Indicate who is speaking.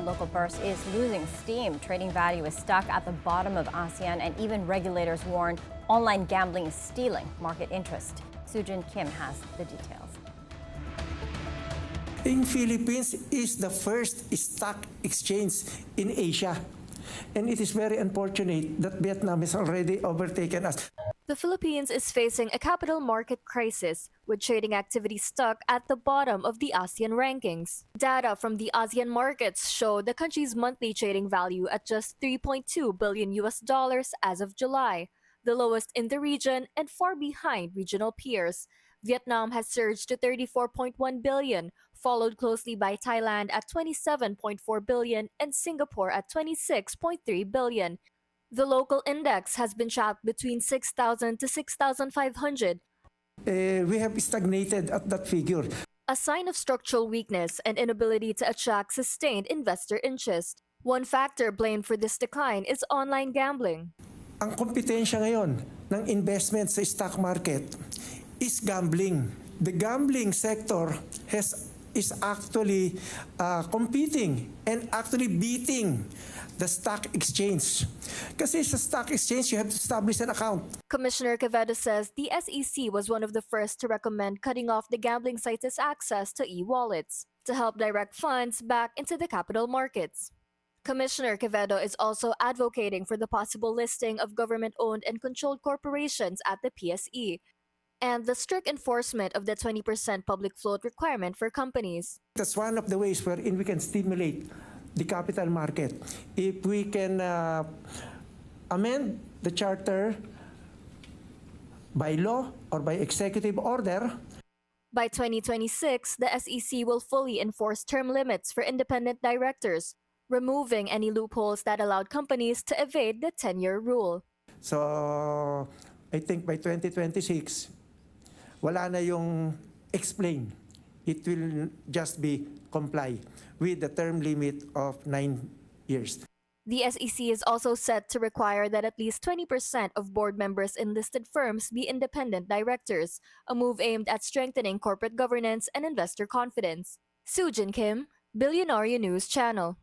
Speaker 1: local bourse is losing steam. Trading value is stuck at the bottom of ASEAN, and even regulators warn online gambling is stealing market interest. Jin Kim has the details.
Speaker 2: In Philippines is the first stock exchange in Asia. And it is very unfortunate that Vietnam has already overtaken us.
Speaker 3: The Philippines is facing a capital market crisis, with trading activity stuck at the bottom of the ASEAN rankings. Data from the ASEAN markets show the country's monthly trading value at just $3.2 billion as of July, the lowest in the region and far behind regional peers. Vietnam has surged to $34.1 billion, followed closely by Thailand at $27.4 billion and Singapore at $26.3 billion. The local index has been trapped between 6,000 to 6,500.
Speaker 2: We have stagnated at that figure.
Speaker 3: A sign of structural weakness and inability to attract sustained investor interest. One factor blamed for this decline is online gambling.
Speaker 2: Ang kompetensya ngayon ng investment sa stock market is gambling. The gambling sector is actually competing and actually beating the stock exchange. Kasi sa stock exchange, you have to establish an account.
Speaker 3: Commissioner Quevedo says the SEC was one of the first to recommend cutting off the gambling sites' access to e-wallets to help direct funds back into the capital markets. Commissioner Quevedo is also advocating for the possible listing of government-owned and controlled corporations at the PSE and the strict enforcement of the 20% public float requirement for companies.
Speaker 2: That's one of the ways wherein we can stimulate the capital market. If we can amend the charter by law or by executive order.
Speaker 3: By 2026, the SEC will fully enforce term limits for independent directors, removing any loopholes that allowed companies to evade the 10-year rule.
Speaker 2: So, I think by 2026, wala na yung explain. It will just be comply with the term limit of 9 years.
Speaker 3: The SEC is also set to require that at least 20% of board members in listed firms be independent directors, a move aimed at strengthening corporate governance and investor confidence. Jin Kim, Billionaire News Channel.